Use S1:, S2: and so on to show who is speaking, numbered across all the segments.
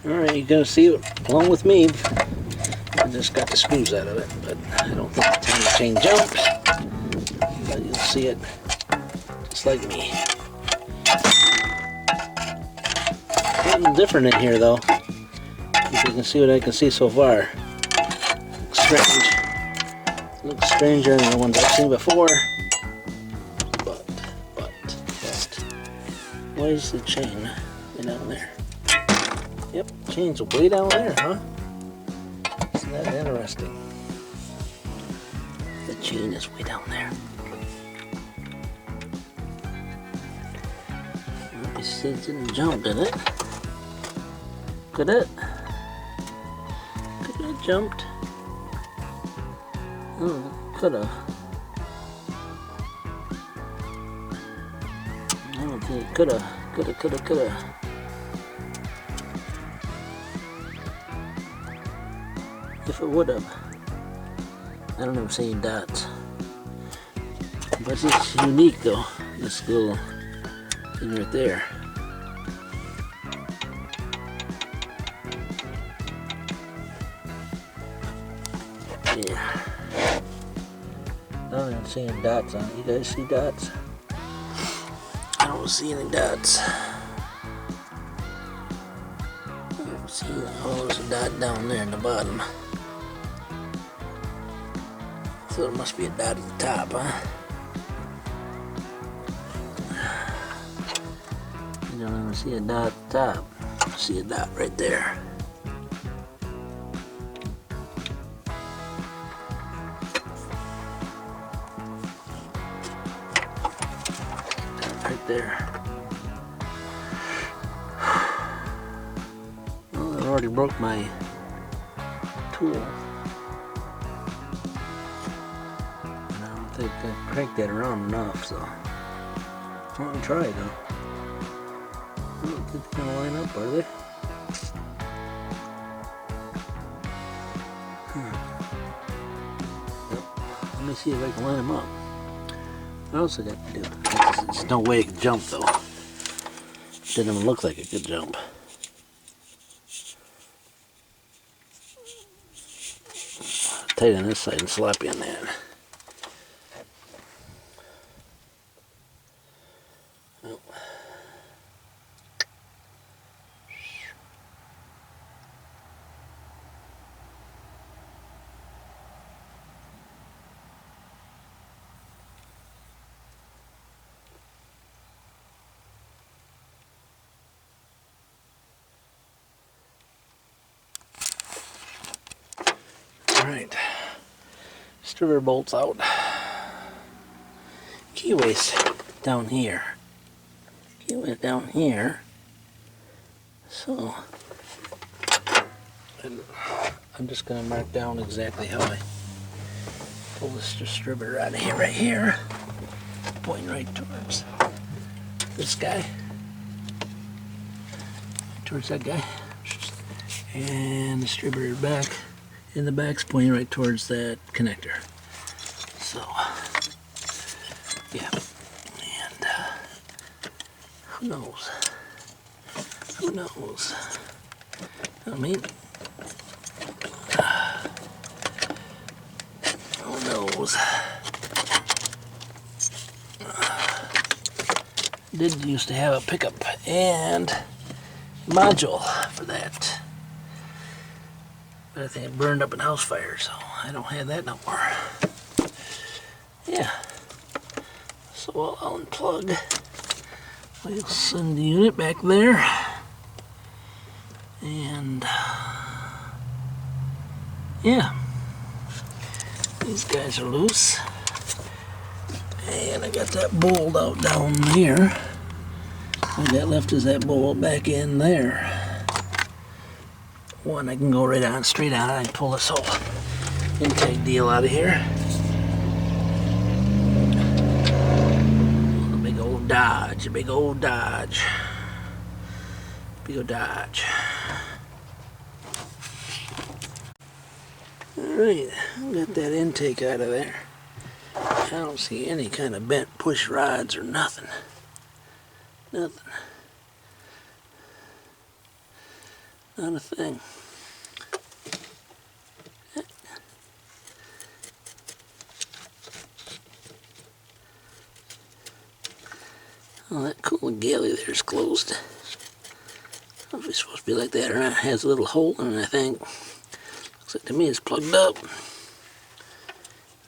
S1: Alright, you're gonna see it along with me. I just got the screws out of it, but I don't think the timing chain jumps. But you'll see it just like me. Something different in here though. If you can see what I can see so far. Looks strange. Looks stranger than the ones I've seen before. But. Why is the chain way down there? Yep, chain's way down there, huh? Isn't that interesting? The chain is way down there. It didn't jump, did it? Could it? Could it have jumped? Oh, could have. I don't think it could have. Could have. If it would have. I don't ever see any dots. But it's unique though. This little thing right there. Yeah. I don't even see any dots on it. You guys see dots? I don't see any dots. I don't see. Oh, there's a dot down there in the bottom. So there must be a dot at the top, huh? You don't even see a dot at the top. I see a dot right there. Right there. Well, I already broke my tool. And I don't think I cranked that around enough, so I'm gonna try it though. I don't think they're gonna line up, are they? Yep. Let me see if I can line them up. What else I got to do? There's no way it could jump though. Didn't even look like it could jump. Tight on this side and sloppy on that. Oh. Alright, striver bolts out. Keyway's down here. Keyway's down here. So, I'm just going to mark down exactly how I pull this distributor out of here, right here. Pointing right towards this guy. Towards that guy. And distributor back. And the back's pointing right towards that connector. So, yeah. And who knows? Who knows? I mean, who knows? Did used to have a pickup and module for that. But I think it burned up in house fire, so I don't have that no more. Yeah. So I'll unplug. We'll send the unit back there. And yeah. These guys are loose. And I got that bolt out down here. All I got left is that bolt back in there. One I can go right on, straight on, and pull this whole intake deal out of here. A big old Dodge, a big old Dodge. Big old Dodge. Alright, got that intake out of there. I don't see any kind of bent push rods or nothing. Nothing. Not a thing. Oh, that coolant galley there's closed. I don't know if it's supposed to be like that or not. It has a little hole in it, I think. Looks like to me it's plugged up.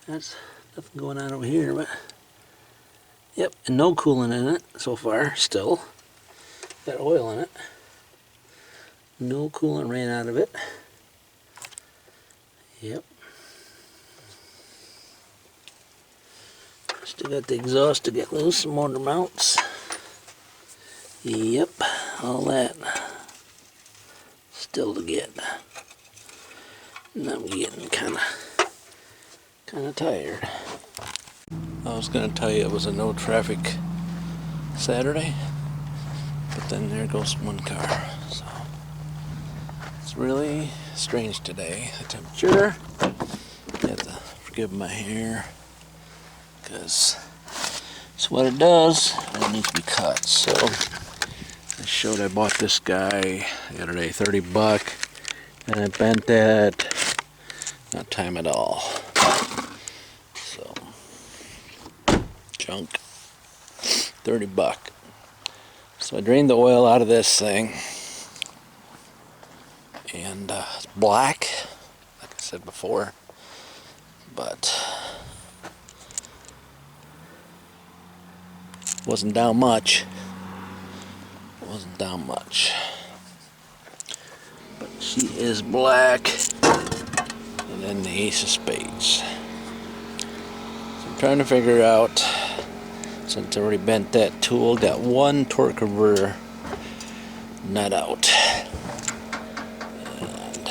S1: That's nothing going on over here, but yep, and no coolant in it so far, still. Got oil in it. No coolant ran out of it. Yep. Still got the exhaust to get loose, some motor mounts. Yep, all that still to get. And I'm getting kind of tired. I was going to tell you it was a no traffic Saturday, but then there goes one car. So it's really strange today. The temperature. You have to forgive my hair because it's what it does, and it needs to be cut. So I bought this guy the other day, $30, and I bent that, not time at all. So, junk, $30. So I drained the oil out of this thing, and it's black, like I said before, but wasn't down much. But she is black. And then the ace of spades. So I'm trying to figure out, since I already bent that tool, got one torque converter nut out. And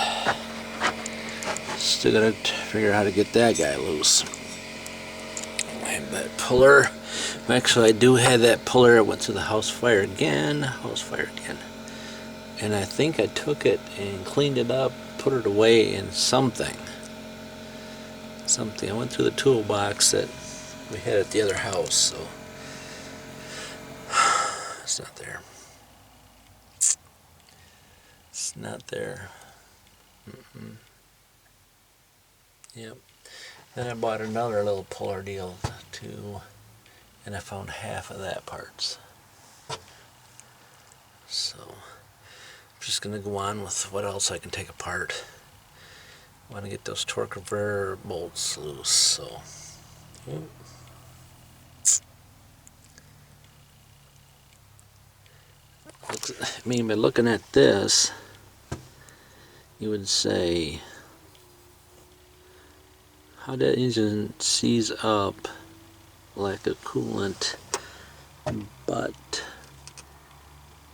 S1: still gotta figure out how to get that guy loose. I have that puller. Actually, I do have that puller. It went to the house fire again. And I think I took it and cleaned it up, put it away in something. I went through the toolbox that we had at the other house, so it's not there. It's not there. Yep. Then I bought another little puller deal too, and I found half of that parts. So I'm just gonna go on with what else I can take apart. I want to get those torque converter bolts loose. So I mean, by looking at this, you would say, how that engine seize up like a coolant, but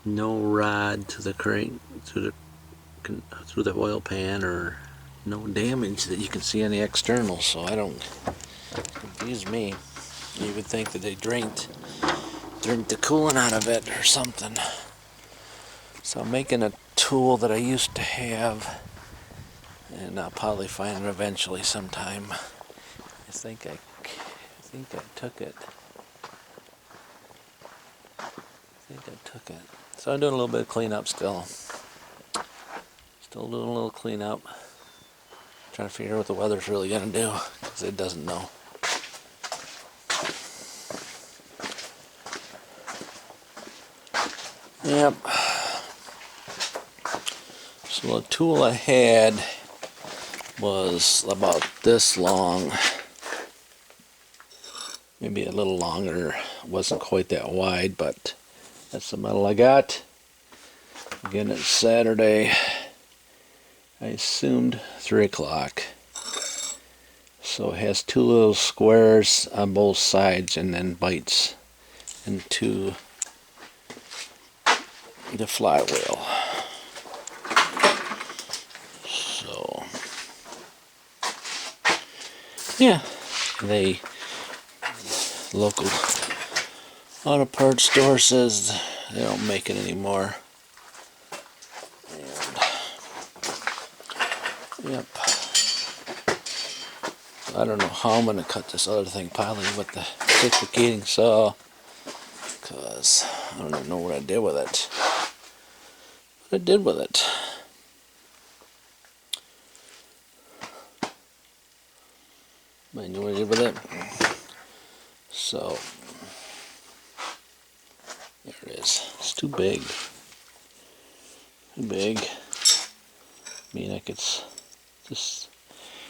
S1: no rod to the crank, through the oil pan, or no damage that you can see on the external. So I don't, confuse me. You would think that they drank the coolant out of it or something. So I'm making a tool that I used to have, and I'll probably find it eventually sometime. I think I took it. So I'm doing a little bit of cleanup still. Still doing a little cleanup. Trying to figure out what the weather's really gonna do, because it doesn't know. Yep. So the tool I had was about this long, maybe a little longer. It wasn't quite that wide, but that's the metal I got. Again, it's Saturday. I assumed 3 o'clock. So it has two little squares on both sides and then bites into the flywheel. So yeah, the local auto parts store says they don't make it anymore. And yep, I don't know how I'm going to cut this other thing, probably with the reciprocating saw, because I don't even know what I did with it. What I did with it. I knew what I did with it. So there it is. It's too big. Too big. I mean, like it's just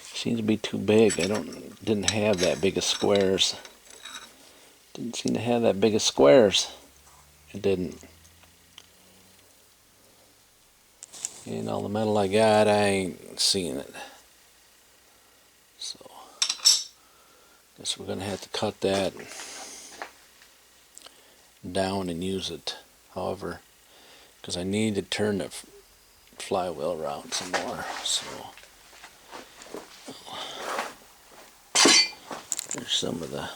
S1: seems to be too big. Didn't have that big of squares. Didn't seem to have that big of squares. It didn't. And all the metal I got, I ain't seeing it. So guess we're gonna have to cut that down and use it. However, because I need to turn the flywheel around some more. So there's some of the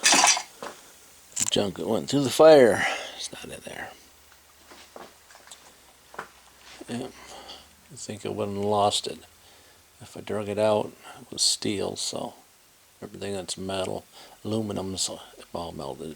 S1: junk that went through the fire. It's not in there. Yeah. I think I wouldn't have lost it if I drug it out. It was steel, so everything that's metal, aluminum's all melted.